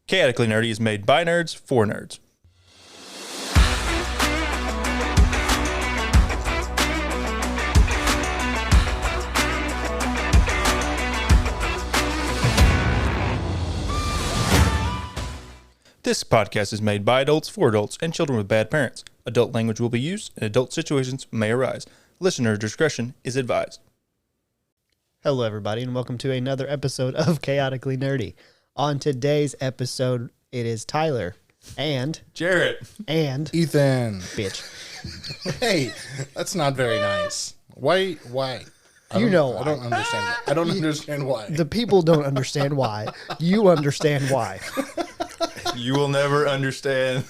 Chaotically Nerdy is made by nerds for nerds. This podcast is made by adults for adults and children with bad parents. Adult language will be used and adult situations may arise. Listener discretion is advised. Hello, everybody, and welcome to another episode of Chaotically Nerdy. On today's episode, it is Tyler and Jarrett and Ethan. bitch. Hey, that's not very nice. Why? I You know why. I don't understand. I don't understand why. The people don't understand why. You understand why. You will never understand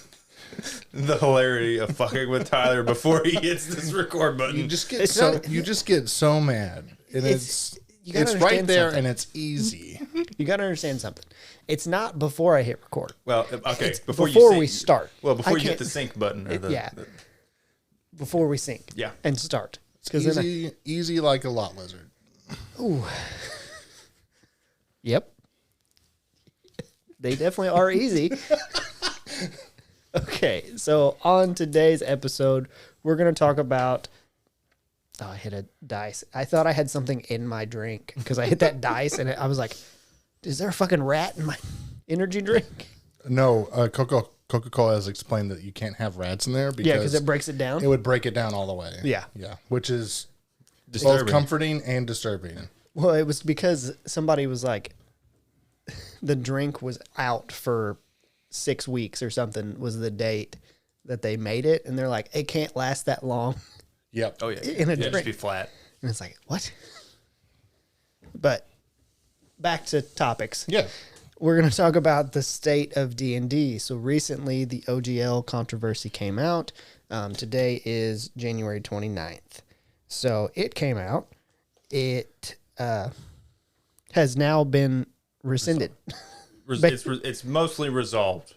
the hilarity of fucking with Tyler before he hits this record button. You just get It's so not- you just get so mad, and you gotta it's right understand there, something. and it's easy. You got to understand something. It's not before I hit record. Well, okay, It's before we sync. start. Well, before I you hit can't- the sync button. Or Yeah. Before we sync. Yeah. And start. It's 'Cause then easy like a lot lizard. Yep. They definitely are easy. Okay, so on today's episode, we're going to talk about... Oh, I hit a dice. I thought I had something in my drink because I hit that dice and I was like, is there a fucking rat in my energy drink? No, Coca-Cola has explained that you can't have rats in there because Yeah, because it breaks it down. it would break it down all the way. Yeah. which is both Disturbing. comforting and disturbing. Well, it was because somebody was like, the drink was out for 6 weeks or something was the date that they made it. And they're like, it can't last that long. Yep. Oh, yeah. In a Yeah, just drink. be flat. And it's like, what? But back to topics. Yeah. We're going to talk about the state of D&D. So recently the OGL controversy came out. Today is January 29th. So it came out. It has now been rescinded. It's mostly resolved.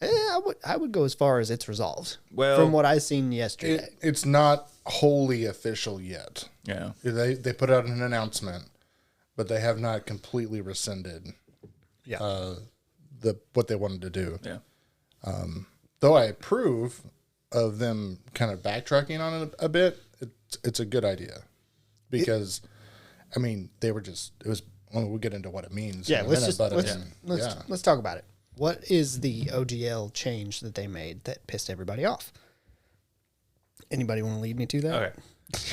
I would go as far as it's resolved. Well, from what I've seen yesterday. It's not wholly official yet. Yeah. They put out an announcement, but they have not completely rescinded what they wanted to do. Yeah. Though I approve of them kind of backtracking on it a bit, it's a good idea because, I mean, it was. Well, we'll get into what it means. Yeah, in a let's minute, let's talk about it. What is the OGL change that they made that pissed everybody off? Anybody want to lead me to that? Okay.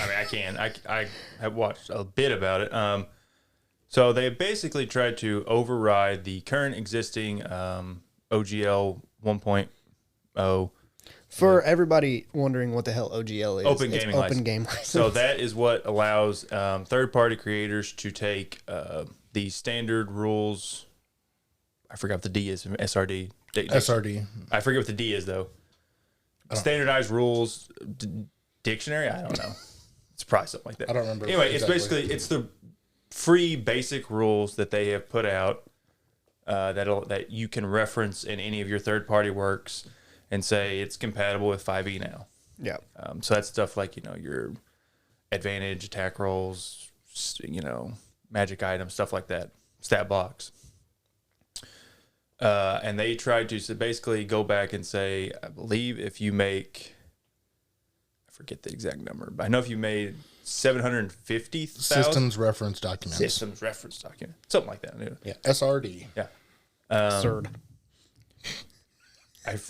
I mean, I can. I have watched a bit about it. So they basically tried to override the current existing OGL 1.0. For everybody wondering what the hell OGL is, Open it's gaming open license. game license. So that is what allows third-party creators to take the standard rules. I forgot what the D is. SRD. SRD. I forget what the D is, though. Standardized rules dictionary? I don't know. It's probably something like that. I don't remember. Anyway, exactly. it's the free basic rules that they have put out that you can reference in any of your third-party works and say it's compatible with 5e now. Yeah. So that's stuff like, your advantage, attack rolls, magic items, stuff like that, stat blocks. And they tried to basically go back and say, I believe if you make, I forget the exact number, but I know if you made 750,000 Systems reference documents. systems reference document, something like that. Yeah. SRD. Yeah. Absurd.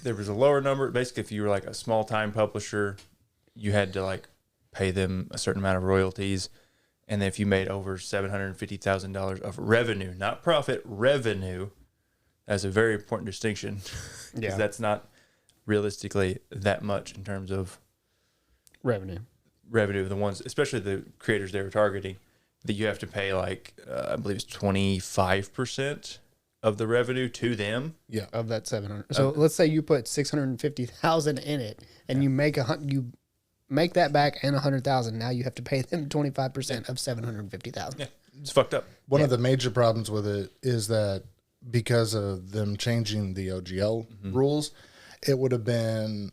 There was a lower number. Basically, if you were like a small time publisher, you had to like pay them a certain amount of royalties. And then if you made over $750,000 of revenue, not profit, revenue, that's a very important distinction. Because that's not realistically that much in terms of Revenue. the ones, especially the creators they were targeting, that you have to pay like, I believe it's 25% of the revenue to them. Yeah. Of that 700. So let's say you put 650,000 in it and you make that back and 100,000. Now you have to pay them 25% of 750,000. Yeah, it's fucked up. One of the major problems with it is that because of them changing the OGL rules, it would have been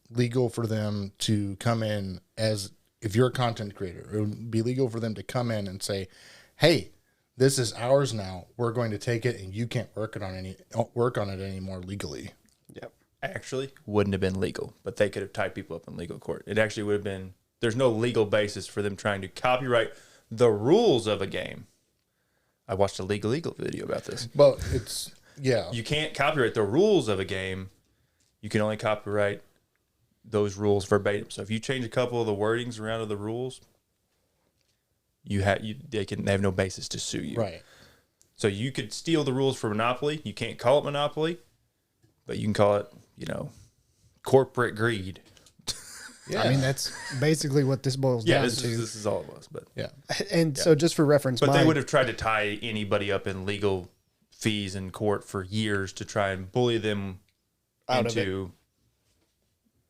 legal for them to come in as, if you're a content creator, it would be legal for them to come in and say, hey, This is ours now. We're going to take it, and you can't work on it anymore legally. Yep. Actually, wouldn't have been legal, but they could have tied people up in legal court. It actually would have been. There's no legal basis for them trying to copyright the rules of a game. I watched a Legal video about this. But it's You can't copyright the rules of a game. You can only copyright those rules verbatim. So if you change a couple of the wordings around of the rules, they have no basis to sue you. right. So you could steal the rules for Monopoly. You can't call it Monopoly, but you can call it, corporate greed. Yeah. I mean, that's basically what this boils down to. This is all it was. But Yeah. And so just for reference, they would have tried to tie anybody up in legal fees in court for years to try and bully them into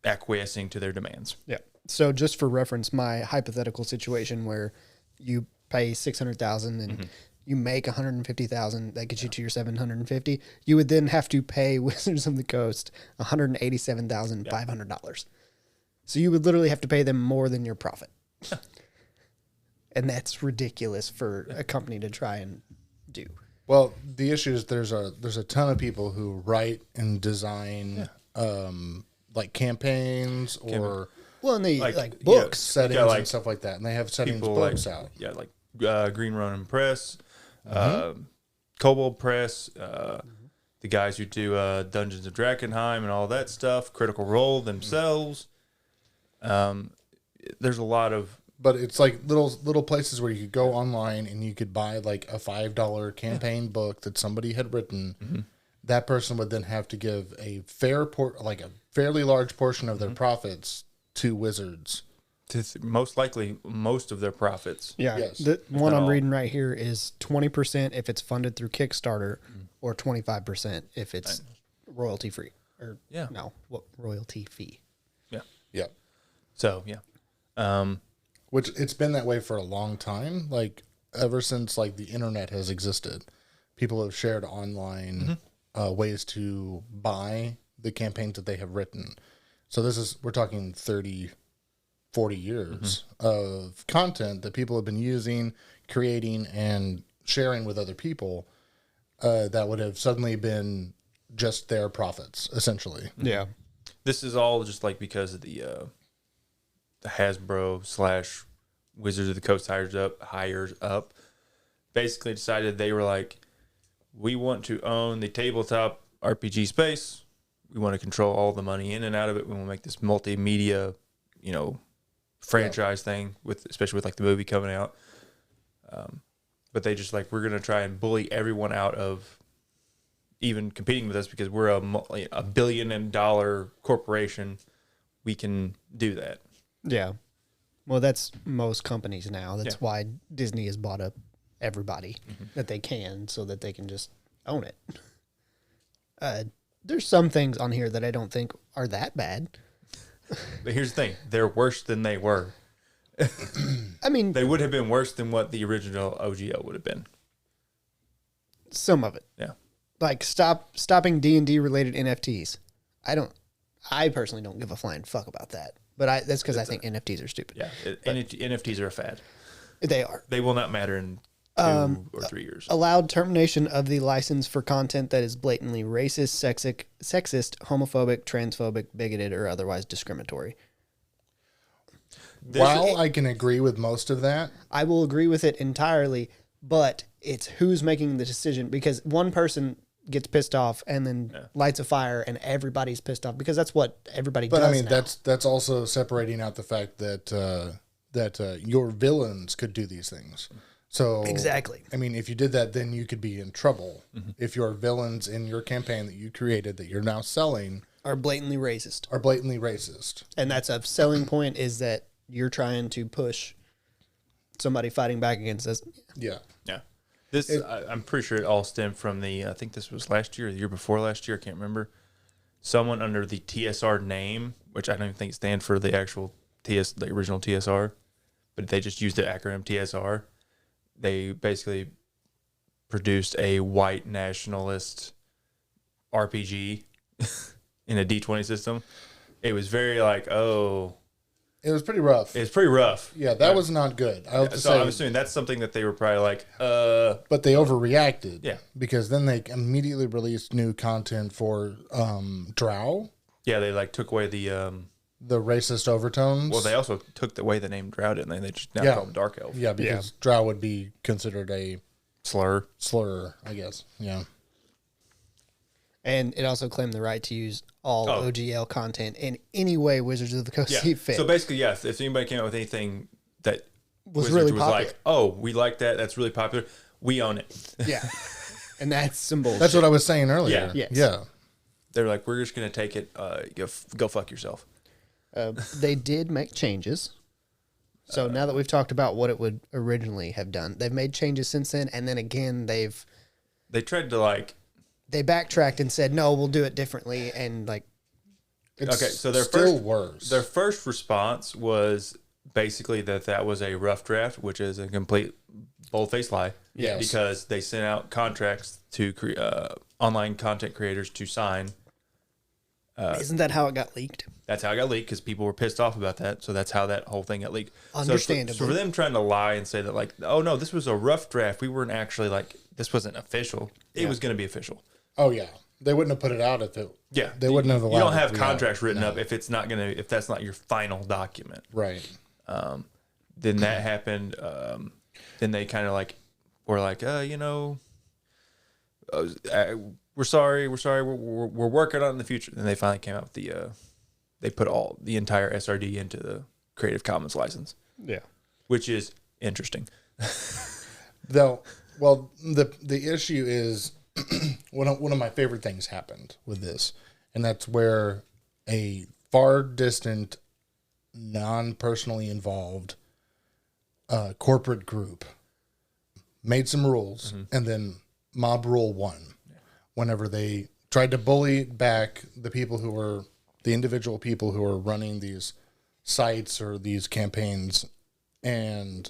acquiescing to their demands. Yeah. So just for reference, my hypothetical situation where you pay $600,000 and you make $150,000, that gets you to your $750. You would then have to pay Wizards of the Coast $187,500. So you would literally have to pay them more than your profit. And that's ridiculous for a company to try and do. Well, the issue is there's a ton of people who write and design like campaigns or and they like books, settings and stuff like that, and they have settings books out. Yeah, like Green Ronin Press, Kobold Press, the guys who do Dungeons of Drakenheim and all that stuff, Critical Role themselves. There's a lot of, but it's like little places where you could go online and you could buy like a $5 campaign book that somebody had written. That person would then have to give a fairly large portion of their profits to Wizards. Most likely, most of their profits. Yeah. Yes. The one I'm reading right here is 20% if it's funded through Kickstarter, or 25% if it's royalty free. Or royalty fee. Yeah. Yeah. So Which it's been that way for a long time. Like ever since like the internet has existed, people have shared online ways to buy the campaigns that they have written. So we're talking 30, 40 years of content that people have been using, creating, and sharing with other people that would have suddenly been just their profits, essentially. Yeah. This is all just like because of the Hasbro / Wizards of the Coast hires up basically decided they were like, we want to own the tabletop RPG space. We want to control all the money in and out of it. We want to make this multimedia, franchise thing especially with like the movie coming out. But they just like, we're going to try and bully everyone out of even competing with us because we're a $1 billion corporation. We can do that. Yeah. Well, that's most companies now. That's why Disney has bought up everybody that they can so that they can just own it. There's some things on here that I don't think are that bad. But here's the thing. They're worse than they were. I mean, they would have been worse than what the original OGL would have been. Some of it. Yeah. Like stopping D&D related NFTs. I personally don't give a flying fuck about that. But that's because I think NFTs are stupid. Yeah. NFTs are a fad. They are. They will not matter in 2 or 3 years. Allowed termination of the license for content that is blatantly racist, sexist, homophobic, transphobic, bigoted, or otherwise discriminatory. While I can agree with most of that, I will agree with it entirely, but it's who's making the decision, because one person gets pissed off and then lights a fire and everybody's pissed off because that's what everybody does. But I mean, now. that's also separating out the fact that your villains could do these things. So exactly. I mean, if you did that, then you could be in trouble. If your villains in your campaign that you created that you're now selling are blatantly racist. And that's a selling point, is that you're trying to push somebody fighting back against us. Yeah. Yeah. I'm pretty sure it all stemmed from I think this was last year or the year before last year. I can't remember. Someone under the TSR name, which I don't even think stands for the actual the original TSR, but they just used the acronym TSR. They basically produced a white nationalist RPG in a D20 system. It was very like, It was pretty rough. It's pretty rough. Yeah, that was not good. I have to So say, I'm assuming that's something that they were probably like, but they overreacted. Yeah. Because then they immediately released new content for Drow, yeah, they like took away the, the racist overtones. well, they also took away the name Drow, didn't they? They just now Yeah. call them Dark Elf. Yeah, because Drow would be considered a Slur. slur, I guess. Yeah. And it also claimed the right to use all Oh. OGL content in any way Wizards of the Coast Yeah. see fit. So basically, yes, if anybody came out with anything that Was Wizards really was popular. like, oh, we like that, that's really popular, we own it. Yeah. And that's some bullshit. That's what I was saying earlier. Yeah. Yes. Yeah. They're like, we're just going to take it, go fuck yourself. They did make changes. So now that we've talked about what it would originally have done, they've made changes since then. And then again, They tried to like, they backtracked and said, no, we'll do it differently. And like, It's okay, so their still worse. Their first response was basically that was a rough draft, which is a complete bold-faced lie. Yes. Because they sent out contracts to online content creators to sign. isn't that how it got leaked? That's how it got leaked because people were pissed off about that. So that's how that whole thing got leaked. Understandably. So for them trying to lie and say that like, oh no, this was a rough draft. We weren't actually like, this wasn't official. It was going to be official. Oh yeah, they wouldn't have put it out if it. Yeah. They wouldn't have allowed. You don't it have to be out. contracts written No. up if it's not going to, if that's not your final document. Right. Then that happened. Then they kind of like were like, we're sorry, we're working on it in the future. Then they finally came out with they put all the entire SRD into the Creative Commons license, Yeah. which is interesting. Though, well, the issue is one of my favorite things happened with this, and that's where a far distant, non-personally involved corporate group made some rules, and then mob rule won. Whenever they tried to bully back the people who were the individual people who were running these sites or these campaigns, and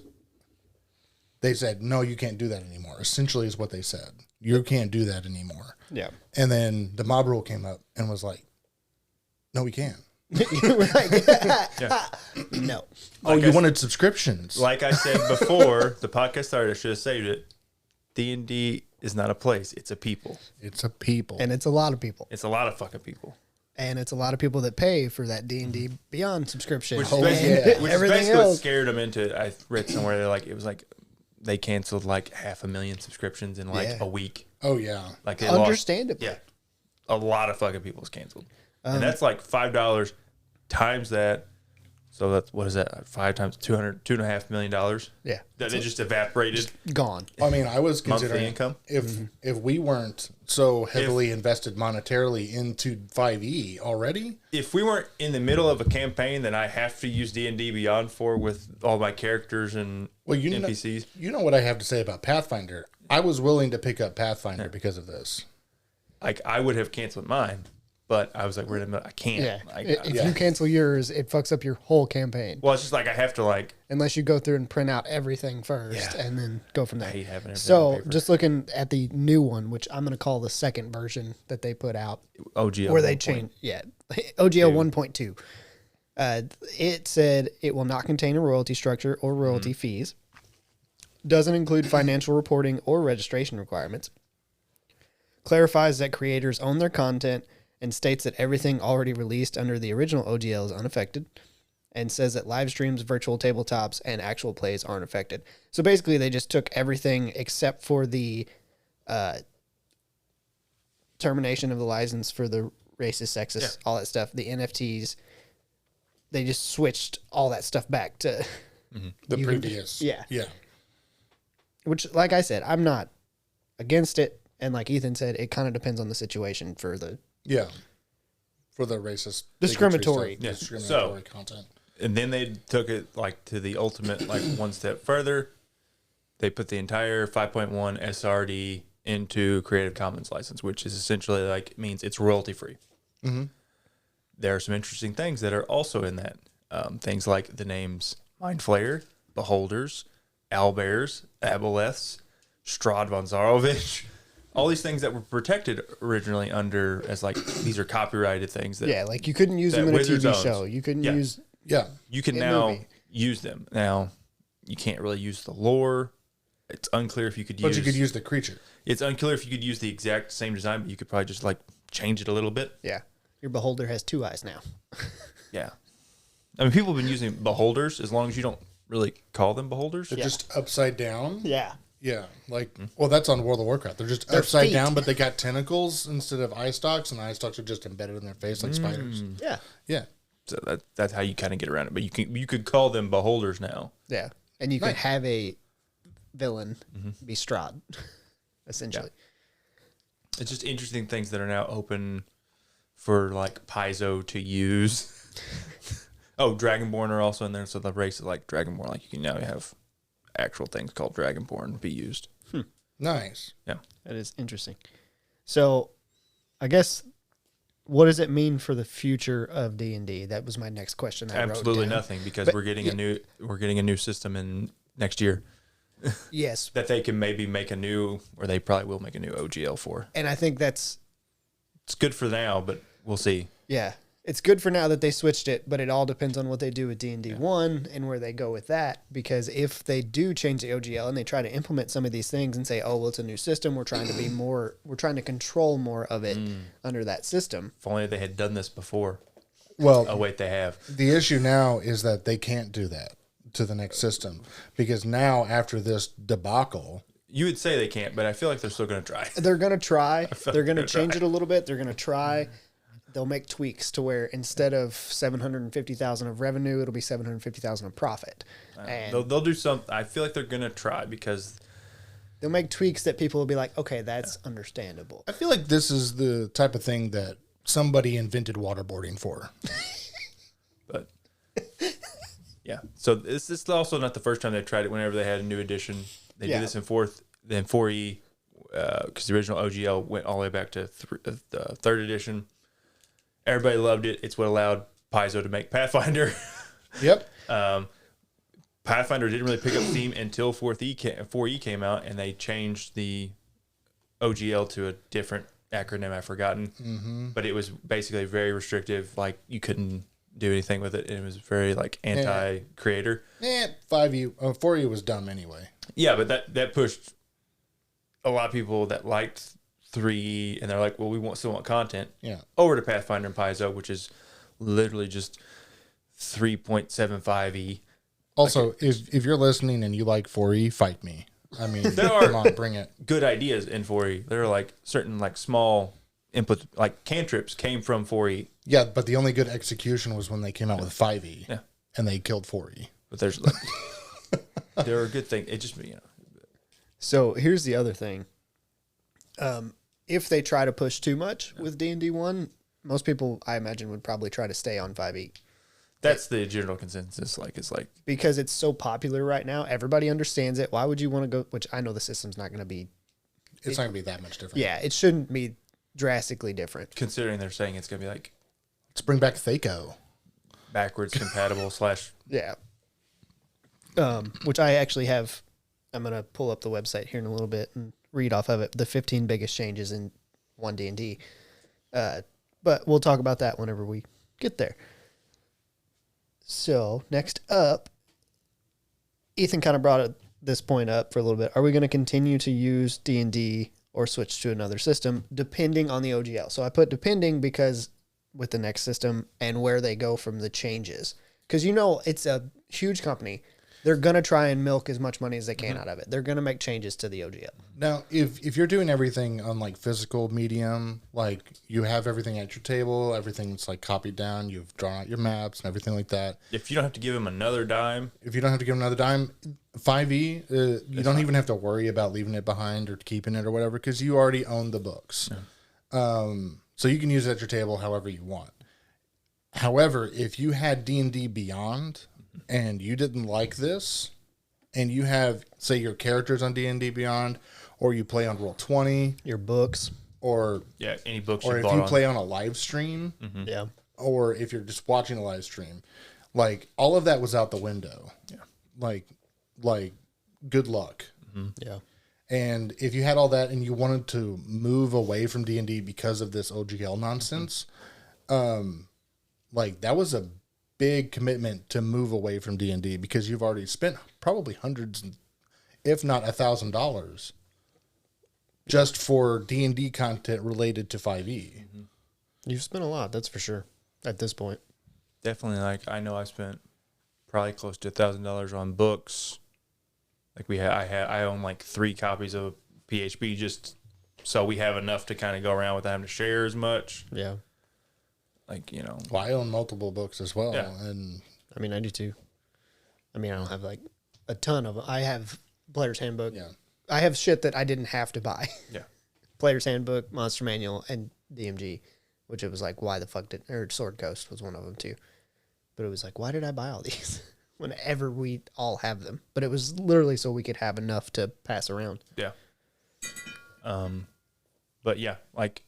they said, no, you can't do that anymore. Essentially is what they said. You can't do that anymore. Yeah. And then the mob rule came up and was like, no, we can. No. Oh, you wanted subscriptions. Like I said before, the podcast started, I should have saved it. D&D is not a place; it's a people. It's a people. And it's a lot of people. It's a lot of fucking people. And it's a lot of people that pay for that D&D beyond subscription. Which is And basically, which is everything basically what else. scared them into it. I read somewhere they're like, it was like they canceled like 500,000 subscriptions in like Yeah. a week. Oh, yeah. Like they Understandably. lost, yeah, a lot of fucking people's canceled, and that's like $5 times that. So that's what is that? 5 times $2.5 million. Yeah. That it just evaporated. Gone. I mean, I was Monthly considering income? if we weren't so heavily invested monetarily into 5e already. If we weren't in the middle of a campaign that I have to use D&D Beyond for with all my characters and Well, you NPCs, you know what I have to say about Pathfinder. I was willing to pick up Pathfinder because of this. like I would have canceled mine, but I was like, we're in the middle. I can't. Yeah. Like, If you cancel yours, it fucks up your whole campaign. well, it's just like I have to like. Unless you go through and print out everything first Yeah. and then go from there. I hate having everything on So paper. just looking at the new one, which I'm going to call the second version that they put out, OGL where they 1.0. changed, OGL 1.2. It said it will not contain a royalty structure or royalty fees. Doesn't include financial reporting or registration requirements. Clarifies that creators own their content and states that everything already released under the original OGL is unaffected, and says that live streams, virtual tabletops, and actual plays aren't affected. So basically, they just took everything except for the termination of the license for the racist, sexist, all that stuff, the NFTs. They just switched all that stuff back to The You- previous. yeah. Yeah. which, like I said, I'm not against it. And like Ethan said, it kind of depends on the situation for the Yeah. For the racist. Discriminatory. bigotry Yeah. stuff, discriminatory So- content. And then they took it like to the ultimate, like one step further. They put the entire 5.1 SRD into Creative Commons license, which is essentially like means it's royalty free. There are some interesting things that are also in that. Things like the names Mind Flayer, Beholders, Owlbears, Aboleths, Strahd von Zarovich, all these things that were protected originally under as like these are copyrighted things that like you couldn't use that them in a Wizards TV owns. show. You couldn't Yeah. use Yeah. You can In now movie. use them. Now, you can't really use the lore. It's unclear if you could use... But you could use the creature. It's unclear if you could use the exact same design, but you could probably just, like, change it a little bit. Yeah. Your beholder has 2 eyes now. Yeah. I mean, people have been using beholders as long as you don't really call them beholders. They're just upside down. Yeah. Yeah. Like, well, that's on World of Warcraft. They're just upside feet. down, but they got tentacles instead of eye stalks, and the eye stalks are just embedded in their face like spiders. Yeah. Yeah. So that's how you kind of get around it. But you could call them beholders now. Yeah. And you could Nice. have a villain be Strahd, essentially. It's just interesting things that are now open for like Paizo to use. Oh, Dragonborn are also in there. So the race is like Dragonborn. Like you can now have actual things called Dragonborn be used. Nice. Yeah. That is interesting. So, I guess, what does it mean for the future of D&D? That was my next question. I wrote Absolutely down. nothing because But- we're getting a new system in next year Yes, that they can maybe make a new, or they probably will make a new OGL for. and I think that's It's good for now, but we'll see. it's good for now that they switched it, but it all depends on what they do with D&D 1 and where they go with that. Because if they do change the OGL and they try to implement some of these things and say, "Oh, well, it's a new system. We're trying to be more. We're trying to control more of it under that system." If only they had done this before. Well, Oh wait, they have. the issue now is that they can't do that to the next system because now after this debacle, You would say they can't, but I feel like they're still going to try. They're gonna try. They're gonna they're change try. it a little bit. They're gonna try. They'll make tweaks to where instead of 750,000 of revenue, it'll be 750,000 of profit, and They'll do some. I feel like they're going to try because they'll make tweaks that people will be like, "Okay, that's understandable." I feel like this is the type of thing that somebody invented waterboarding for. But yeah, so this is also not the first time they've tried it. Whenever they had a new edition, they Yeah. did this in 4E, because the original OGL went all the way back to the 3rd edition. Everybody loved it. It's what allowed Paizo to make Pathfinder. Yep. Pathfinder didn't really pick up steam until 4E came out, and they changed the OGL to a different acronym I've forgotten. But it was basically very restrictive. Like you couldn't do anything with it. And it was very like anti-creator. 5E, 4E was dumb anyway. Yeah, but that pushed a lot of people that liked 3E, and they're like, well, still want content. Yeah. Over to Pathfinder and Paizo, which is literally just 3.75E. Also, if you're listening and you like 4E, fight me. I mean, There come are- on, bring it. Good ideas in 4E. There are like certain like small inputs, like cantrips came from 4E. Yeah, but the only good execution was when they came out with 5E. Yeah. And they killed 4E. But there's like, there are good things. It just, So here's the other thing. If they try to push too much with D&D 1, most people, I imagine, would probably try to stay on 5E. that's the general consensus. Like, it's like, Because it's so popular right now. Everybody understands it. Why would you want to go, which I know the system's not going to be, It's not going to be that much different. yeah, it shouldn't be drastically different. considering they're saying it's going to be like Let's bring back Thaco. backwards compatible / Yeah. Which I actually have, I'm going to pull up the website here in a little bit and read off of it, the 15 biggest changes in 1D&D. But we'll talk about that whenever we get there. So next up, Ethan kind of brought this point up for a little bit. Are we going to continue to use D&D or switch to another system depending on the OGL? So I put depending because with the next system and where they go from the changes. Because it's a huge company. They're going to try and milk as much money as they can out of it. They're going to make changes to the OGL. Now, if you're doing everything on like physical medium, like you have everything at your table, everything's like copied down, you've drawn out your maps and everything like that. if you don't have to give them another dime, If you don't have to give another dime, 5E, you don't even have to worry about leaving it behind or keeping it or whatever because you already own the books. So you can use it at your table however you want. However, if you had D&D Beyond and you didn't like this, and you have, say, your characters on D&D Beyond, or you play on Roll20, Your books. or yeah, any books or you if bought you on. play on a live stream, Yeah. or if you're just watching a live stream, like all of that was out the window. Yeah. Like good luck. Yeah. And if you had all that and you wanted to move away from D&D because of this OGL nonsense, like that was a big commitment to move away from D&D because you've already spent probably hundreds, if not $1,000, just for D&D content related to 5e. You've spent a lot, that's for sure, at this point. Definitely, like, I know I spent probably close to $1,000 on books. Like, I own like 3 copies of PHP just so we have enough to kind of go around without having to share as much. Yeah. Like, you know. Well, I own multiple books as well. Yeah. And I mean, I do too. I mean, I don't have like a ton of them. I have Player's Handbook. yeah. I have shit that I didn't have to buy. Yeah. Player's Handbook, Monster Manual, and DMG, which it was like, why the fuck or Sword Coast was one of them too. But it was like, why did I buy all these whenever we all have them? But it was literally so we could have enough to pass around. Yeah. But yeah, like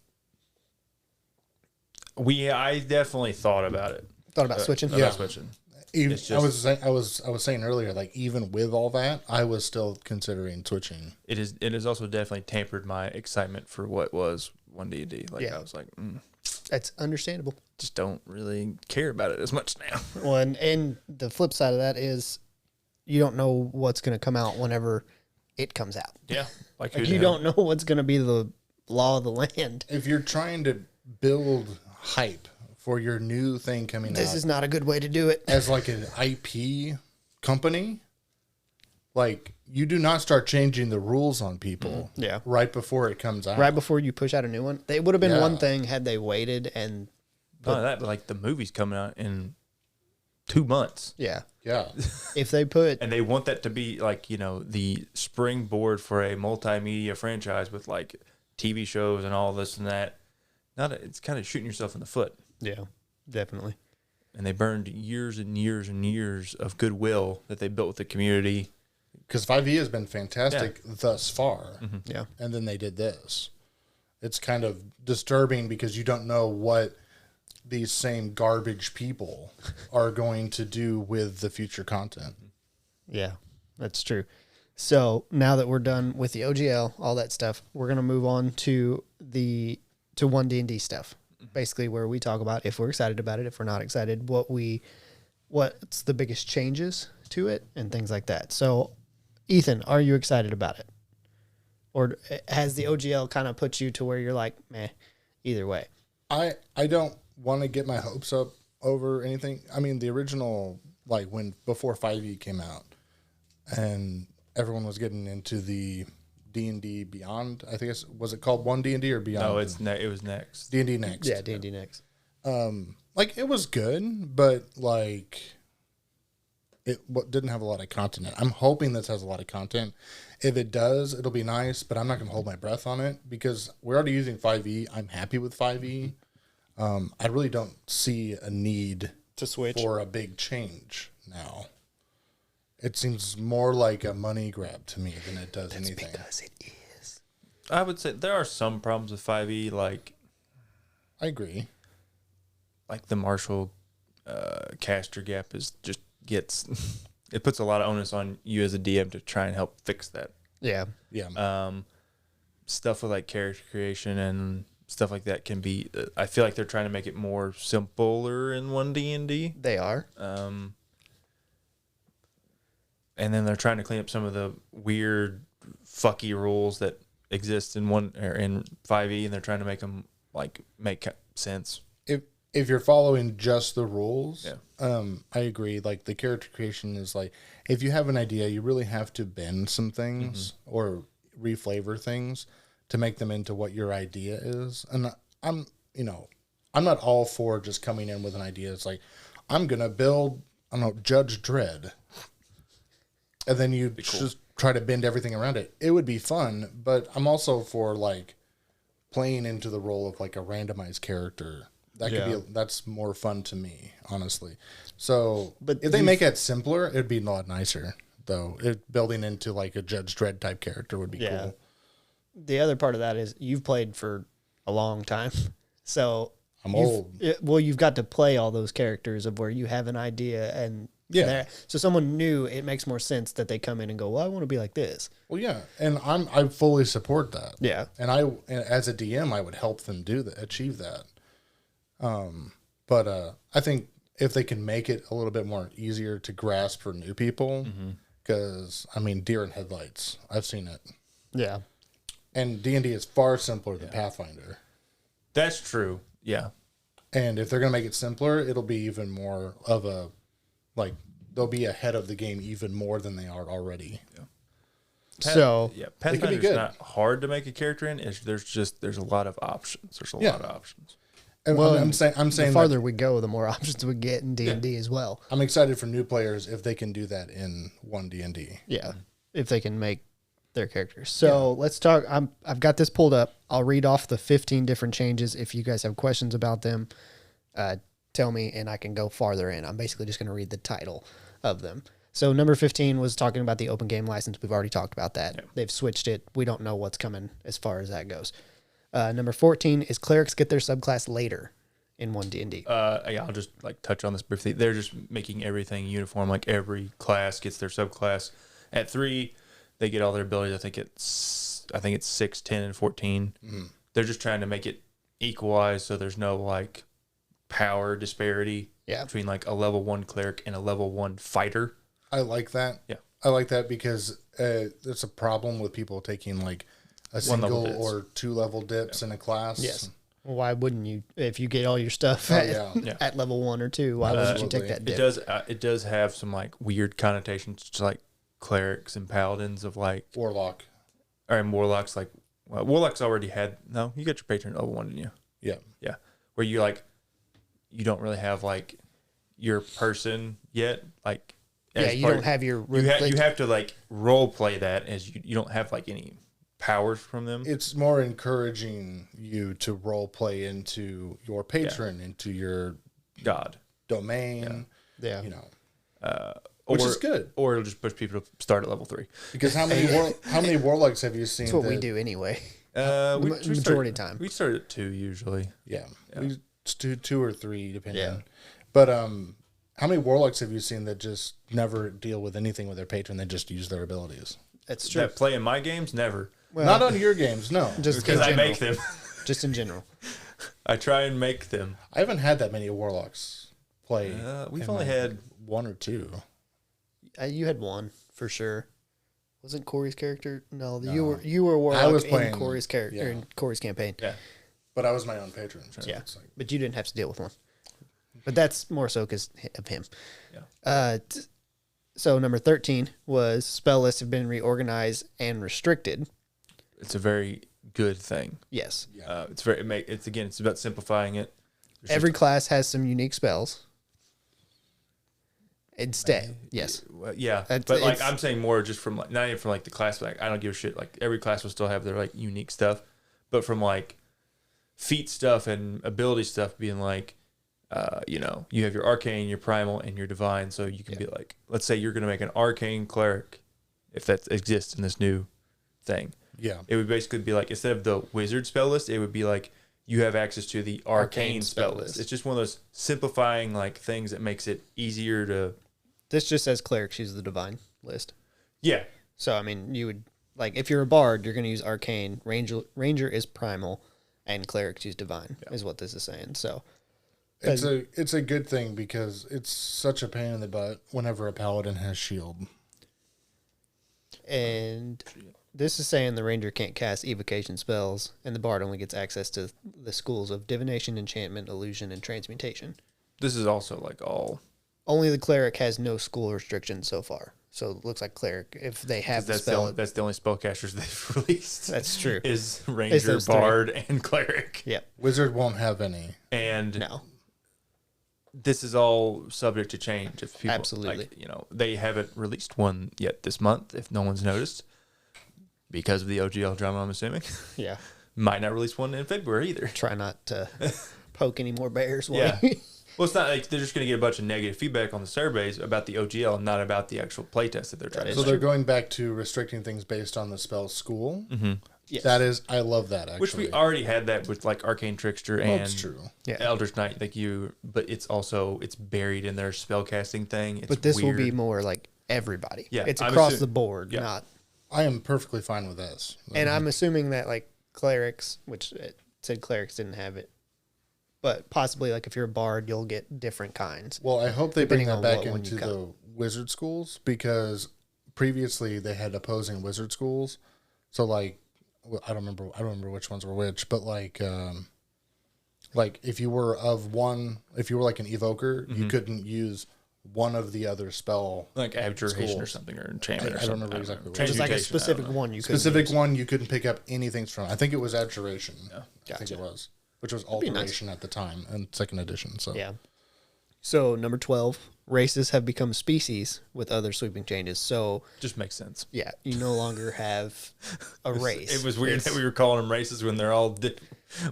I definitely thought about it. Thought about switching? About switching. Even, It's just- I was saying earlier, like even with all that, I was still considering switching. It has also definitely tampered my excitement for what was 1D&D. Like, Yeah. I was like, That's understandable. just don't really care about it as much now. Well, and the flip side of that is you don't know what's going to come out whenever it comes out. Yeah. Like, Like you don't know what's going to be the law of the land. If you're trying to build hype for your new thing coming This out is not a good way to do it. as like an IP company, like you do not start changing the rules on people Yeah. right before it comes out. Right before you push out a new one. They would have been Yeah. one thing had they waited and Not that, but like the movie's coming out in 2 months. yeah. Yeah. If they put And they want that to be like, you know, the springboard for a multimedia franchise with like TV shows and all this and that. It's kind of shooting yourself in the foot. yeah, definitely. And they burned years and years and years of goodwill that they built with the community. Because 5e has been fantastic thus far. Yeah. And then they did this. It's kind of disturbing because you don't know what these same garbage people are going to do with the future content. Yeah, that's true. So now that we're done with the OGL, all that stuff, we're gonna move on to 1D&D stuff. Basically, where we talk about if we're excited about it, if we're not excited, what's the biggest changes to it, and things like that. So, Ethan, are you excited about it, or has the OGL kind of put you to where you're like, meh, either way? I don't want to get my hopes up over anything. I mean, the original, like before 5e came out and everyone was getting into the D&D Beyond, I think was it called 1D&D or Beyond? No, it was next. D&D Next. Yeah, D&D Next. Like it was good, but like it didn't have a lot of content. I'm hoping this has a lot of content. If it does, it'll be nice, but I'm not going to hold my breath on it because we're already using 5e. I'm happy with 5e. I really don't see a need To switch. for a big change now. It seems more like a money grab to me than it does anything. Because it is. I would say there are some problems with 5e, like I agree. the Marshall caster gap gets it puts a lot of onus on you as a DM to try and help fix that. Yeah. Yeah. Stuff with like character creation and stuff like that can be. I feel like they're trying to make it more simpler in 1D&D. They are. And then they're trying to clean up some of the weird, fucky rules that exist in 5e, and they're trying to make them make sense. If you're following just the rules, Yeah. I agree. Like the character creation is like, if you have an idea, you really have to bend some things or reflavor things to make them into what your idea is. And I'm not all for just coming in with an idea. It's like, I'm going to build, I don't know, Judge Dredd. And then you just try to bend everything around it. It would be fun, but I'm also for like playing into the role of like a randomized character. That could that's more fun to me, honestly. So, But if they make it simpler, it'd be a lot nicer. Though building into like a Judge Dredd type character would be cool. The other part of that is you've played for a long time, so I'm old. You've got to play all those characters of where you have an idea and so someone new, it makes more sense that they come in and go, well, I want to be like this. Well, yeah, and I fully support that. Yeah. And as a DM, I would help them achieve that. But I think if they can make it a little bit more easier to grasp for new people, because I mean, deer in headlights, I've seen it. Yeah. And D&D is far simpler than Pathfinder. That's true. Yeah. And if they're going to make it simpler, it'll be even more of a, like, they'll be ahead of the game even more than they are already. Yeah. So Pathfinder's good. not hard to make a character in. There's a lot of options. There's a lot of options. And well, I'm saying the farther we go, the more options we get in D&D as well. I'm excited for new players if they can do that in one D&D. Yeah, if they can make their characters. So let's talk. I've got this pulled up. I'll read off the 15 different changes. If you guys have questions about them, tell me, and I can go farther in. I'm basically just going to read the title of them. So number 15 was talking about the open game license. We've already talked about that. Yeah. They've switched it. We don't know what's coming as far as that goes. Number 14 is clerics get their subclass later in 1D&D. Yeah, I'll just like touch on this briefly. They're just making everything uniform. Like every class gets their subclass. At 3, they get all their abilities. I think it's 6, 10, and 14. They're just trying to make it equalized so there's no like power disparity between like a level 1 cleric and a level 1 fighter. I like that. Yeah. I like that because there's a problem with people taking like a single or 2 level dips in a class. Yes. Well, why wouldn't you? If you get all your stuff at level 1 or 2, why wouldn't you take that dip? It does have some like weird connotations to like clerics and paladins of like warlock. And warlocks, like warlocks already had you got your patron level 1, didn't you? Yeah. Yeah. Where you like you don't really have like your person yet, like you don't have your you have to like role play that as you don't have like any powers from them. It's more encouraging you to role play into your patron, into your god domain. Yeah. You know, which is good. Or it'll just push people to start at level 3. Because how many warlocks have you seen? That's what we do anyway. Majority of the time. We start at 2 usually. Yeah. We do 2 or 3 depending. Yeah. But how many warlocks have you seen that just never deal with anything with their patron? They just use their abilities. That's true. That play in my games, never. Well, not on your games, no. Just because I make them. Just in general. I try and make them. I haven't had that many warlocks play. We've only had 1 or 2. You had 1 for sure. Wasn't Corey's character? No, you were warlock I was playing, in Corey's character in Corey's campaign. Yeah, but I was my own patron. So but you didn't have to deal with 1. But that's more so because of him. Yeah. So number 13 was spell lists have been reorganized and restricted. It's a very good thing. Yes. Yeah. It's about simplifying it. Every class has some unique spells. Instead, yes. Yeah. But like I'm saying more just from like, not even from like the class, like I don't give a shit. Like every class will still have their like unique stuff, but from like feat stuff and ability stuff being like, you have your arcane, your primal, and your divine. So you can be like, let's say you're going to make an arcane cleric, if that exists in this new thing. Yeah. It would basically be like, instead of the wizard spell list, it would be like, you have access to the arcane spell list. It's just one of those simplifying like things that makes it easier to. This just says clerics use the divine list. Yeah. So, I mean, you would, like, if you're a bard, you're going to use arcane. Ranger is primal, and clerics use divine, is what this is saying. So. It's a good thing because it's such a pain in the butt whenever a paladin has shield. And this is saying the ranger can't cast evocation spells, and the bard only gets access to the schools of divination, enchantment, illusion, and transmutation. This is also like all. Only the cleric has no school restrictions so far. So it looks like cleric, if they have the spell. That's the only spellcasters they've released. That's true. Is ranger, bard, and cleric. Yeah. Wizard won't have any. And no. This is all subject to change. If people, absolutely, they haven't released one yet this month. If no one's noticed, because of the OGL drama, I'm assuming. Yeah, might not release one in February either. Try not to poke any more bears. Yeah. Well, it's not like they're just going to get a bunch of negative feedback on the surveys about the OGL and not about the actual playtest that they're trying to do. So they're going back to restricting things based on the spell school. Mm-hmm. Yes. That is, I love that, actually. Which we already had that with like Arcane Trickster and that's true. Eldritch Knight, but it's buried in their spellcasting thing. It's but this weird. will be more like everybody. Yeah, it's across the board, not. I am perfectly fine with this. And I'm assuming that like clerics, which it said clerics didn't have it But possibly, like, if you're a bard, you'll get different kinds. Well, I hope they bring Depending that on back what one into you the wizard schools, because previously they had opposing wizard schools. So like, I don't remember which ones were which, but like if you were like an evoker, you couldn't use one of the other spell, like abjuration schools. or something, or enchantment or I don't something. remember exactly what It was like a Transmutation, I don't specific know. one you could specific one you couldn't pick up anything from. I think it was abjuration. Yeah. I think it Gotcha. was, which was be nice. alteration at the time in second edition. So Yeah. So number 12, races have become species with other sweeping changes. So Just makes sense. yeah, you no longer have a race. It was weird that we were calling them races when they're all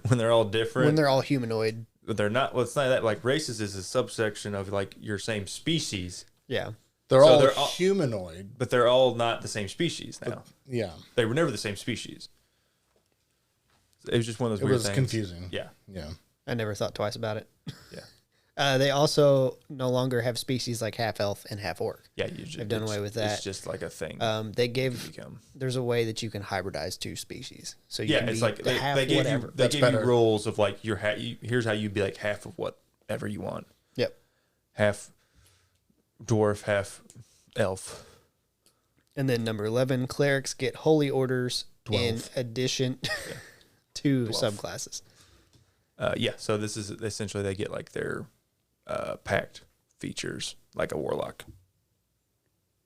when they're all different. when they're all humanoid. But they're not. Well, it's not that. Like races is a subsection of like your same species, Yeah. they're So all they're all- humanoid. but they're all not the same species now. Yeah, They were never the same species. It was just one of those it weird was things. confusing. Yeah, Yeah. I never thought twice about it. yeah, They also no longer have species like half elf and half orc. yeah. You just, They've done away with that. It's just like a thing. They gave become. there's a way that you can hybridize two species. So you Yeah, can it's be like half they gave whatever. you they That's gave you better. roles of like your here's how you be like half of whatever you want. Yep. Half dwarf, half elf. And then number 11, clerics get holy orders in Dwelf. addition to Dwelf. subclasses. Yeah, so this is essentially they get like their pact features like a warlock.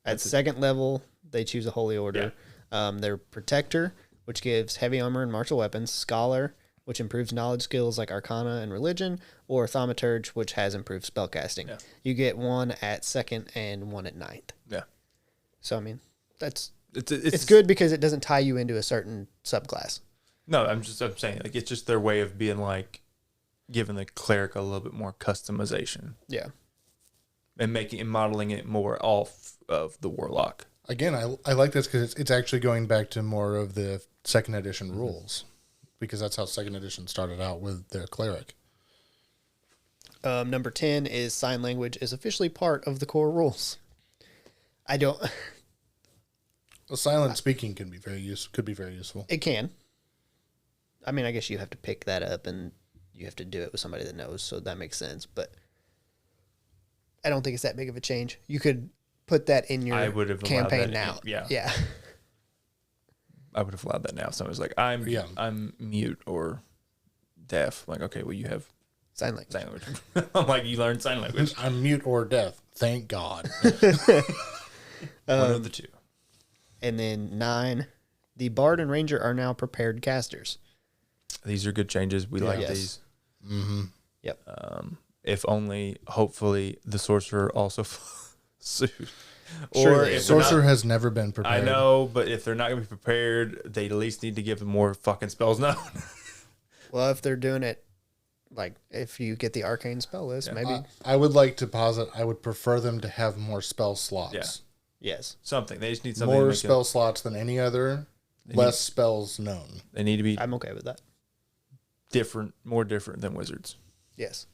At second level, they choose a holy order. They're protector, which gives heavy armor and martial weapons. Scholar, which improves knowledge skills like arcana and religion. Or thaumaturge, which has improved spellcasting. Yeah. You get one at second and one at ninth. Yeah, So, I mean, it's it's good because it doesn't tie you into a certain subclass. No, I'm saying like it's just their way of being like giving the cleric a little bit more customization Yeah. and modeling it more off of the warlock. Again, I like this because it's actually going back to more of the second edition rules, because that's how second edition started out with their cleric. Number 10 is sign language is officially part of the core rules. I don't. Well, silent speaking could be very useful. It can. I mean, I guess you have to pick that up and you have to do it with somebody that knows, so that makes sense. But I don't think it's that big of a change. You could put that in I your would have allowed campaign that now. yeah. Yeah. I would have allowed that now. Someone's like, I'm mute or deaf. Like, okay, well you have Sign language. sign language. I'm like, you learned sign language. I'm mute or deaf. Thank God. One of the two. And then 9, the bard and ranger are now prepared casters. These are good changes. We like Yes. these. Mm-hmm. Yep. If only, hopefully, the sorcerer also sued. Sure Or they if they're Sorcerer not, has never been prepared. I know, but if they're not going to be prepared, they at least need to give them more fucking spells now. Well, if they're doing it, like, if you get the arcane spell list, maybe. I would like to posit, I would prefer them to have more spell slots. Yeah. Yes. Something. They just need something. to More make spell slots than any other, less spells known. They need to be I'm okay with that. different, more different than wizards. Yes.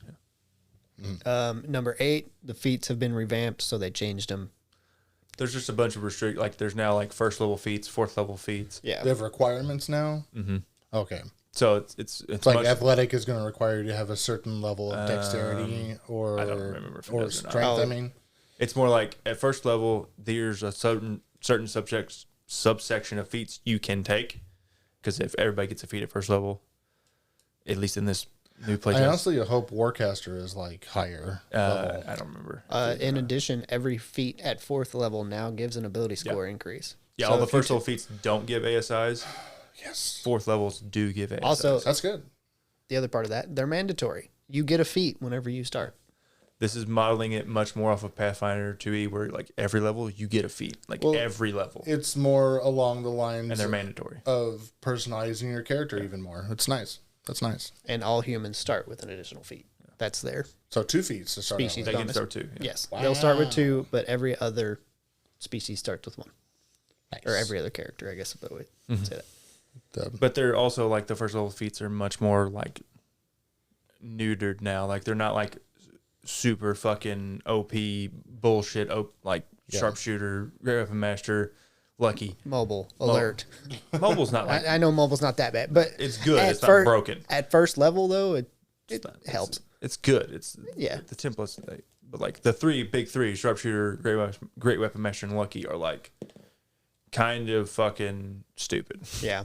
Number 8, the feats have been revamped, so they changed them. There's just a bunch of like there's now like first level feats, fourth level feats. Yeah. They have requirements now? Mm-hmm. Okay. So it's It's like much, athletic is going to require you to have a certain level of dexterity or, I don't remember if it or does or not. strength, Oh. I mean. it's more like at first level there's a certain subsection of feats you can take, because if everybody gets a feat at first level, at least in this new playtest. I honestly hope Warcaster is like higher level. I don't remember. In addition, every feat at 4th level now gives an ability score increase. Yeah, So all the if you first level feats don't give ASIs. Yes. Fourth levels do give ASIs. Also, That's good. the other part of that, they're mandatory. You get a feat whenever you start. this is modeling it much more off of Pathfinder 2e, where like every level you get a feat, like Well, every level, It's more along the lines and they're mandatory. of personalizing your character even more. It's nice. That's nice. And all humans start with an additional feat. That's their So 2 feats to start out Species with. They can bonus. start too. Yeah. yes. They'll start with 2, but every other species starts with 1. Nice. Or every other character, I guess, but we say that. But they're also like the first level feats are much more like neutered now. Like they're not like super fucking OP bullshit. Like sharpshooter, weapon master, lucky. Mobile, alert. Mobile's not like I know mobile's not that bad, but it's good. at It's not broken. At first level, though, It helps. It's good. It's Yeah. the templates, but like the big three: sharpshooter, great weapon master, and lucky are like kind of fucking stupid. Yeah.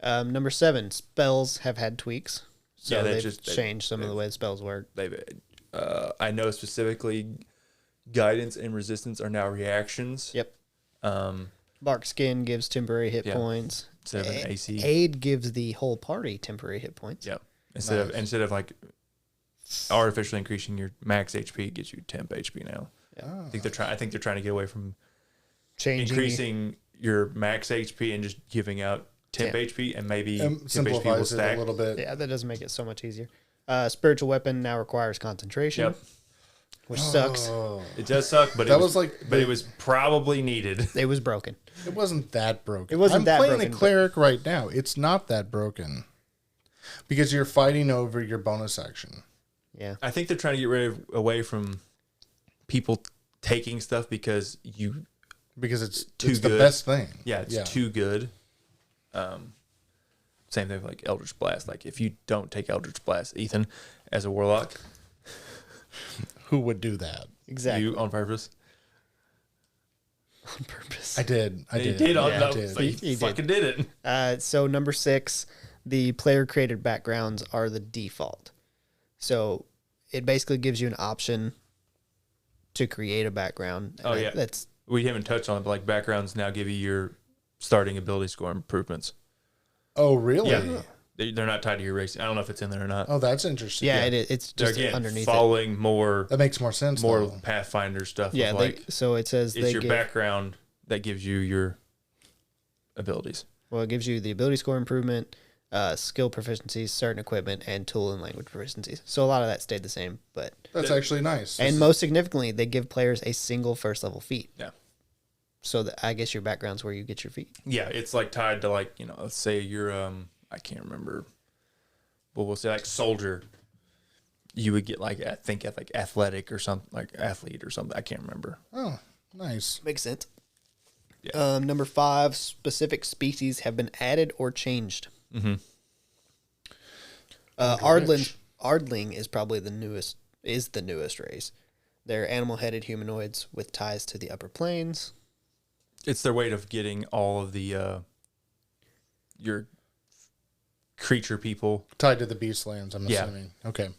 Number 7, spells have had tweaks. So Yeah, they've changed some of the way the spells work. I know specifically guidance and resistance are now reactions. Yep. Um, Bark Skin gives temporary hit points. instead of an AC. Aid gives the whole party temporary hit points. Yeah. Instead of like artificially increasing your max HP, it gets you temp HP now. Yeah. I think they're trying to get away from Changing increasing your max HP and just giving out temp HP, and maybe temp HP will simplifies it stack a little bit. Yeah, that doesn't make it so much easier. Spiritual weapon now requires concentration. Yep. Which sucks. It does suck, but it was probably needed. It was broken. It wasn't that broken. It wasn't I'm that playing broken, a cleric right now. It's not that broken because you're fighting over your bonus action. Yeah. I think they're trying to get away from people taking stuff because it's good. the best thing. Yeah, it's too good. Same thing with like Eldritch Blast. Like if you don't take Eldritch Blast, Ethan, as a warlock, Who would do that? Exactly. you on purpose. On purpose. I did. You did on I no, did. so you fucking did it. So number 6, the player created backgrounds are the default. So it basically gives you an option to create a background. Oh yeah, that's we haven't touched on it, but like backgrounds now give you your starting ability score improvements. Oh, really? Yeah, they're not tied to your race. I don't know if it's in there or not. Oh, that's interesting. yeah. It's They're just again underneath following more That makes more sense. more though. Pathfinder stuff. Yeah, of like so it says it's they your give, background that gives you your abilities. well, it gives you the ability score improvement, skill proficiencies, certain equipment, and tool and language proficiencies. So a lot of that stayed the same, but That's actually nice. and most significantly, they give players a single first level feat. Yeah. So I guess your background's where you get your feat. Yeah, it's like tied to like, let's say you're I can't remember, but we'll say like soldier. You would get like I think like athletic or something, like athlete or something. I can't remember. Oh, nice. Makes sense. Yeah. Number 5, specific species have been added or changed. Mm-hmm. Ardling is probably the newest race. They're animal-headed humanoids with ties to the upper planes. It's their way of getting all of the your creature people Tied to the beast lands, I'm Yeah. assuming. Okay.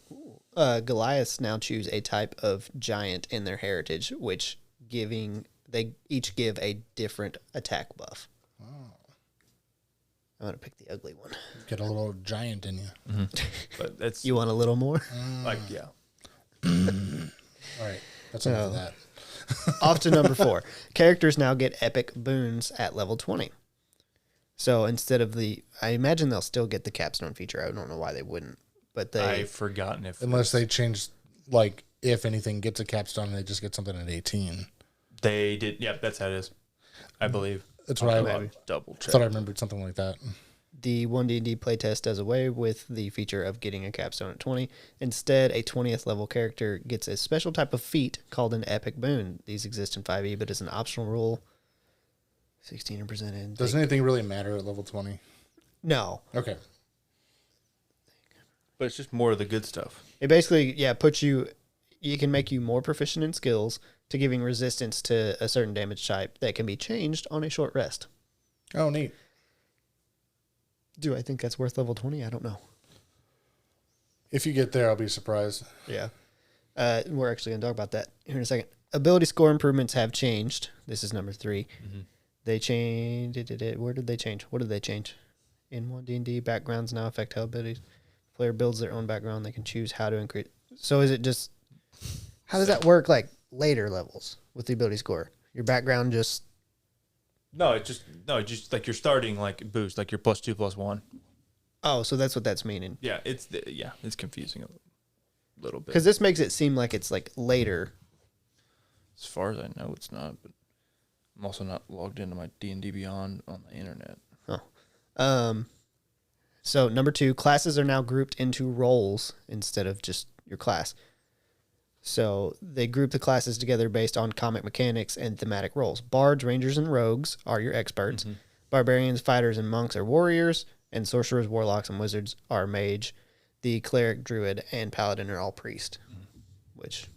Goliaths now choose a type of giant in their heritage, which they each give a different attack buff. Oh. I'm gonna pick the ugly one. Get a little giant in you. Mm-hmm. But that's You want a little more? like yeah. All right. That's enough of that. Off to number 4. Characters now get epic boons at level 20. So instead of I imagine they'll still get the capstone feature. I don't know why they wouldn't, but I've forgotten if Unless they change, like, if anything gets a capstone and they just get something at 18. they did. Yeah, that's how it is. I believe. That's what I'll double I check. thought I remembered something like that. the 1D&D playtest does away with the feature of getting a capstone at 20. Instead, a 20th level character gets a special type of feat called an epic boon. These exist in 5e, but as an optional rule. 16 are presented. Does anything really matter at level 20? No. Okay. But it's just more of the good stuff. It basically, puts you can make you more proficient in skills to giving resistance to a certain damage type that can be changed on a short rest. Oh, neat. Do I think that's worth level 20? I don't know. If you get there, I'll be surprised. Yeah. We're actually going to talk about that here in a second. Ability score improvements have changed. This is number 3. Mm-hmm. They changed. Where did they change? What did they change? In 1D&D, backgrounds now affect how abilities. Player builds their own background. They can choose how to increase. So is it just... How does that work, like, later levels with the ability score? Your background just... No, it's just like you're starting like boost, like you're +2/+1. Oh, so that's what that's meaning. Yeah, it's confusing a little bit. Because this makes it seem like it's, like, later. As far as I know, it's not. But I'm also not logged into my D&D Beyond on the internet. Oh. So number 2, classes are now grouped into roles instead of just your class. So they group the classes together based on comic mechanics and thematic roles. Bards, rangers, and rogues are your experts. Mm-hmm. Barbarians, fighters, and monks are warriors. And sorcerers, warlocks, and wizards are mage. the cleric, druid, and paladin are all priest, which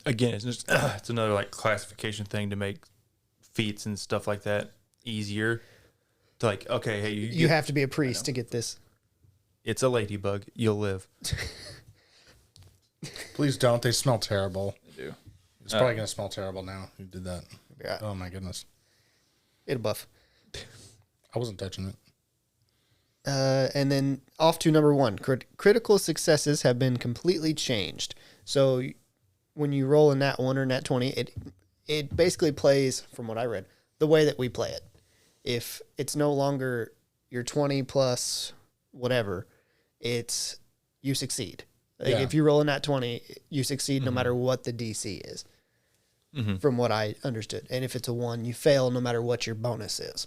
Again, it's just it's another like classification thing to make feats and stuff like that easier. To like, okay, hey, you have to be a priest to get this. It's a ladybug. You'll live. Please don't. They smell terrible. They do. It's probably going to smell terrible now. Who did that? Yeah. Oh, my goodness. It'll buff. I wasn't touching it. And then off to number 1. Critical successes have been completely changed. So when you roll a nat 1 or nat 20, it basically plays, from what I read, the way that we play it. If it's no longer your 20 plus whatever, it's you succeed. Like if you roll a nat 20, you succeed no matter what the DC is, from what I understood. And if it's a 1, you fail no matter what your bonus is.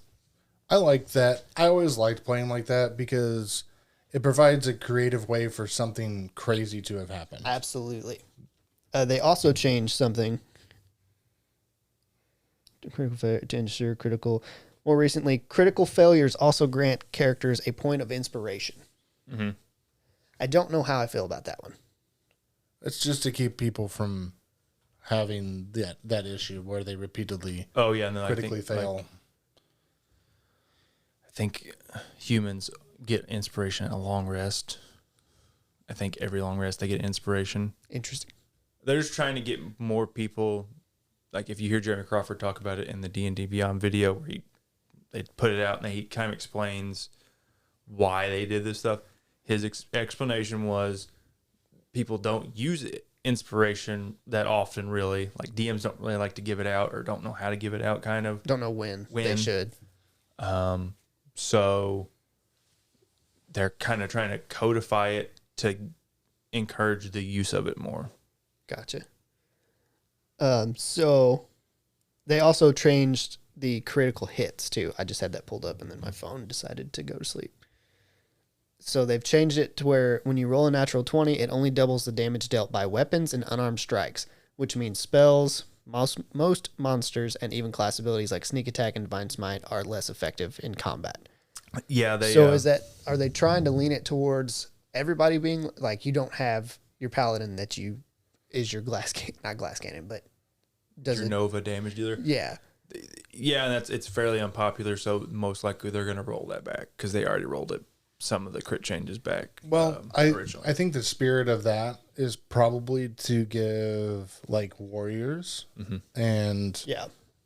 I like that. I always liked playing like that because it provides a creative way for something crazy to have happened. Absolutely. They also changed something to ensure critical. More recently, critical failures also grant characters a point of inspiration. Mm-hmm. I don't know how I feel about that one. It's just to keep people from having that issue where they repeatedly And then critically fail. I think humans get inspiration at a long rest. I think every long rest they get inspiration. Interesting. They're just trying to get more people. Like if you hear Jeremy Crawford talk about it in the D&D Beyond video, where they put it out and he kind of explains why they did this stuff. His explanation was people don't use inspiration that often, really. Like DMs don't really like to give it out or don't know how to give it out, kind of. Don't know when. They should. So they're kind of trying to codify it to encourage the use of it more. Gotcha. So they also changed the critical hits too. I just had that pulled up and then my phone decided to go to sleep. So they've changed it to where when you roll a natural 20, it only doubles the damage dealt by weapons and unarmed strikes, which means spells, most monsters, and even class abilities like sneak attack and divine smite are less effective in combat. Yeah, they. So are they trying to lean it towards everybody being like, you don't have your paladin that is your not glass cannon, but does your Nova damage dealer? Yeah. Yeah, and it's fairly unpopular, so most likely they're going to roll that back because they already rolled it. Some of the crit changes back. Well, originally. I think the spirit of that is probably to give like warriors and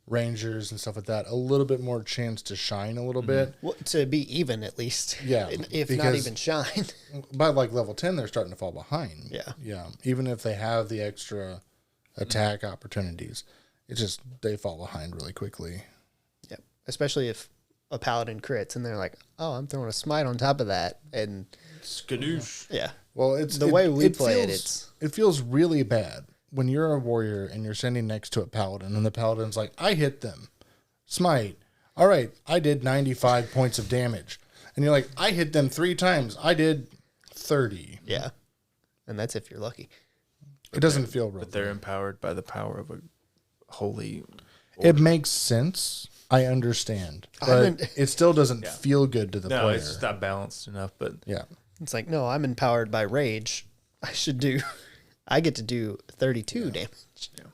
rangers and stuff like that a little bit more chance to shine a little bit. Well, to be even at least. Yeah. If not even shine. By like level 10, they're starting to fall behind. Yeah. Yeah. Even if they have the extra attack opportunities, it's just they fall behind really quickly. Yep. Especially if a paladin crits and they're like, oh, I'm throwing a smite on top of that. And skadoosh. Yeah. Well, it's the way we play it. It feels really bad when you're a warrior and you're standing next to a paladin and the paladin's like, I hit them. Smite. All right, I did 95 points of damage. And you're like, I hit them 3 times. I did 30. Yeah. And that's if you're lucky. It doesn't feel real. But they're empowered by the power of a holy order. It makes sense. I understand. But it still doesn't feel good to the player. No, it's just not balanced enough. But yeah. It's like, no, I'm empowered by rage. I get to do 32 damage. Yeah.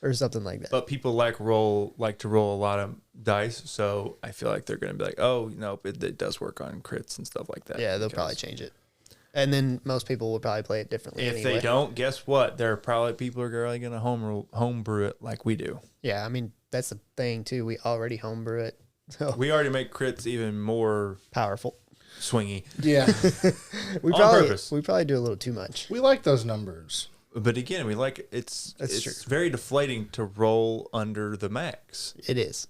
Or something like that. But people like to roll a lot of dice, so I feel like they're going to be like, oh, no, it does work on crits and stuff like that. Yeah, they'll probably change it. And then most people will probably play it differently. If they don't, guess what? There are probably people who are really going to homebrew it like we do. Yeah, I mean, that's the thing, too. We already homebrew it. So. We already make crits even more powerful. Swingy. Yeah. we probably do a little too much. We like those numbers. But again, we like it's very deflating to roll under the max. It is.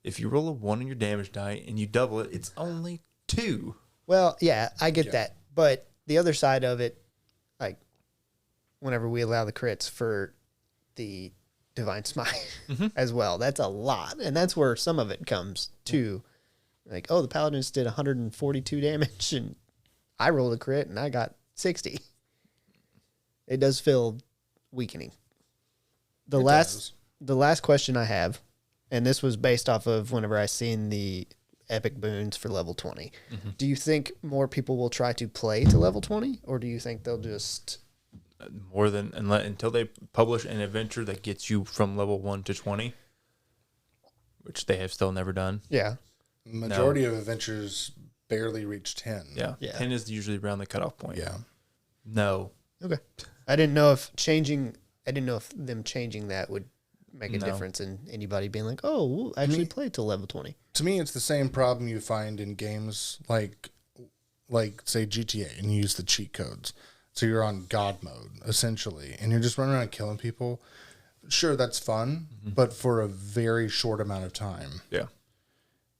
If you roll a 1 on your damage die and you double it, it's only 2. Well, yeah, I get that. But the other side of it, like whenever we allow the crits for the Divine Smite as well, that's a lot. And that's where some of it comes too. Like, oh, the Paladins did 142 damage and I rolled a crit and I got 60. It does feel weakening. The last question I have, and this was based off of whenever I seen the epic boons for level 20. Do you think more people will try to play to level 20, or do you think they'll just more than until they publish an adventure that gets you from level 1 to 20, which they have still never done. Yeah. Majority of adventures barely reach 10. Yeah. 10 is usually around the cutoff point. Yeah. No. Okay. I didn't know if them changing that would make a difference in anybody being like, oh, we'll actually play till level 20. To me, it's the same problem you find in games like say GTA, and you use the cheat codes. So you're on God mode, essentially, and you're just running around killing people. Sure, that's fun, but for a very short amount of time. Yeah.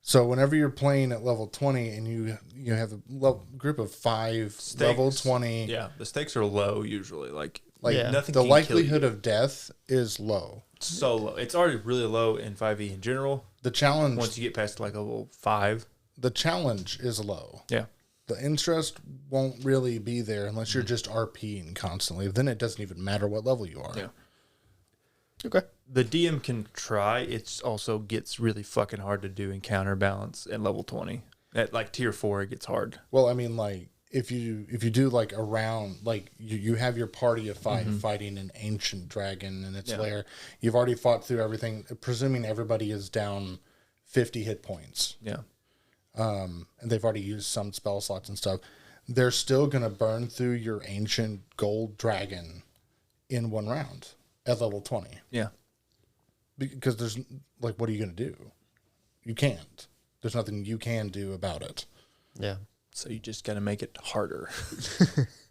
So whenever you're playing at level 20 and you have a group of 5 level 20. Yeah, the stakes are low usually. Like nothing. The can likelihood kill you. of death is low. So low. It's already really low in 5e in general. The challenge, once you get past like level 5, the challenge is low. Yeah. The interest won't really be there unless you're just RPing constantly. Then it doesn't even matter what level you are. Yeah. Okay. The DM can try. It also gets really fucking hard to do in counterbalance at level 20. At like tier 4, it gets hard. Well, I mean, like if you do like a round, like you have your party of 5 fighting an ancient dragon in its lair. You've already fought through everything, presuming everybody is down 50 hit points. Yeah. And they've already used some spell slots and stuff. They're still going to burn through your ancient gold dragon in one round at level 20. Yeah. Because there's, like, what are you going to do? You can't. There's nothing you can do about it. Yeah. So you just got to make it harder.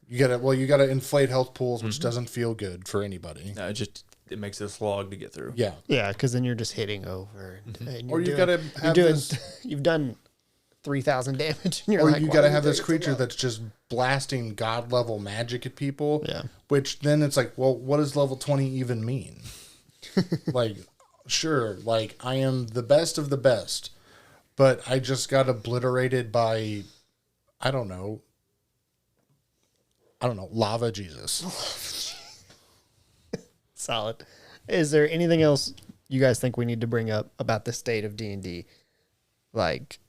You got to inflate health pools, which doesn't feel good for anybody. No, it makes it a slog to get through. Yeah. Yeah, because then you're just hitting over. And Or you've got to have you've done 3,000 damage. And you're or like, you got to have this creature that's just blasting god level magic at people. Yeah. Which then it's like, well, what does level 20 even mean? Like, sure, like I am the best of the best, but I just got obliterated by, I don't know, lava Jesus. Solid. Is there anything else you guys think we need to bring up about the state of D&D? Like,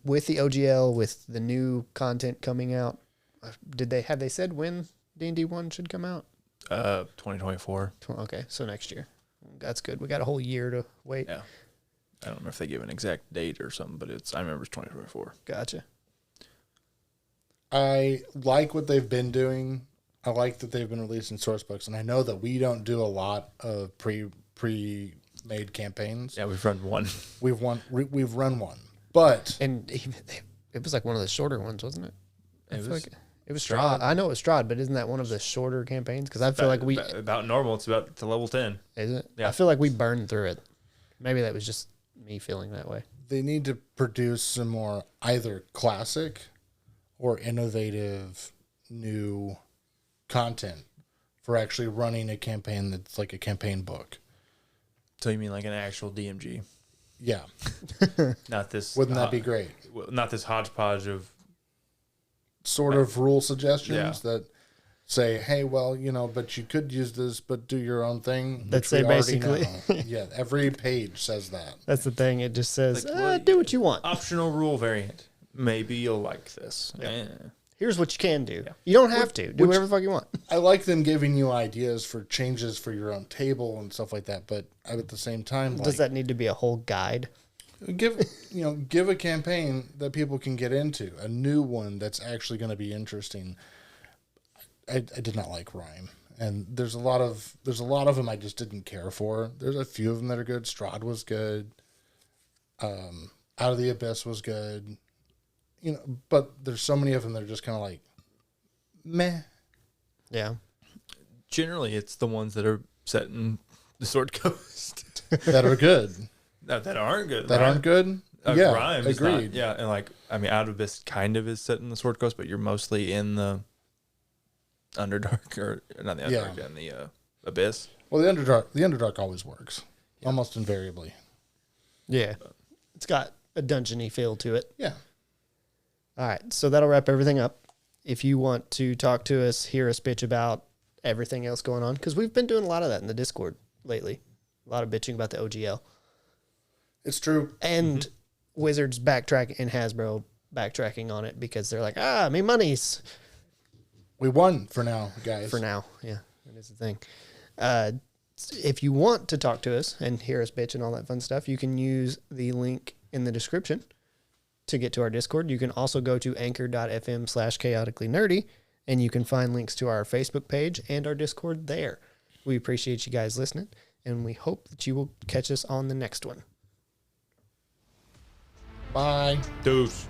with the OGL, with the new content coming out, have they said when D&D 1 should come out? 2024. Okay, so next year. That's good. We got a whole year to wait. Yeah. I don't know if they give an exact date or something, but I remember it's 2024. Gotcha. I like what they've been doing. I like that they've been releasing source books, and I know that we don't do a lot of pre-made campaigns. Yeah, we've run one. We've run one, but And even it was like one of the shorter ones, wasn't it? It was Strahd. Strahd. I know it was Strahd, but isn't that one of the shorter campaigns? Because I feel like we about normal. It's about to level 10. is it? Yeah. I feel like we burned through it. Maybe that was just me feeling that way. they need to produce some more either classic or innovative new content for actually running a campaign that's like a campaign book. So you mean like an actual DMG? Yeah. Not this. Wouldn't that be great? Not this hodgepodge of Sort of rule suggestions that say, hey, well, but you could use this, but do your own thing. That say basically. Yeah, every page says that. That's the thing. It just says, Like, well, do what you want. optional rule variant. Maybe you'll like this. Yeah. Here's what you can do. Yeah. You don't have to. Do whatever the fuck you want. I like them giving you ideas for changes for your own table and stuff like that, but at the same time, Does that need to be a whole guide? give a campaign that people can get into, a new one that's actually going to be interesting. I did not like Rhyme, and there's a lot of them I just didn't care for. There's a few of them that are good. Strahd was good. Out of the Abyss was good. But there's so many of them that are just kind of like meh. Yeah. Generally, it's the ones that are set in the Sword Coast that are good. that aren't good. That aren't good. Yeah, Rhyme is agreed. not, yeah, and Out of Abyss kind of is set in the Sword Coast, but you're mostly in the Underdark, or not the Underdark, and the Abyss. Well, the Underdark always works, almost invariably. Yeah. It's got a dungeon-y feel to it. Yeah. All right, so that'll wrap everything up. If you want to talk to us, hear us bitch about everything else going on, because we've been doing a lot of that in the Discord lately. A lot of bitching about the OGL. It's true. And Wizards backtrack and Hasbro backtracking on it because they're like, me monies. We won for now, guys. For now, yeah, that is the thing. If you want to talk to us and hear us bitch and all that fun stuff, you can use the link in the description to get to our Discord. You can also go to anchor.fm/chaotically-nerdy, and you can find links to our Facebook page and our Discord there. We appreciate you guys listening, and we hope that you will catch us on the next one. Bye. Deuce.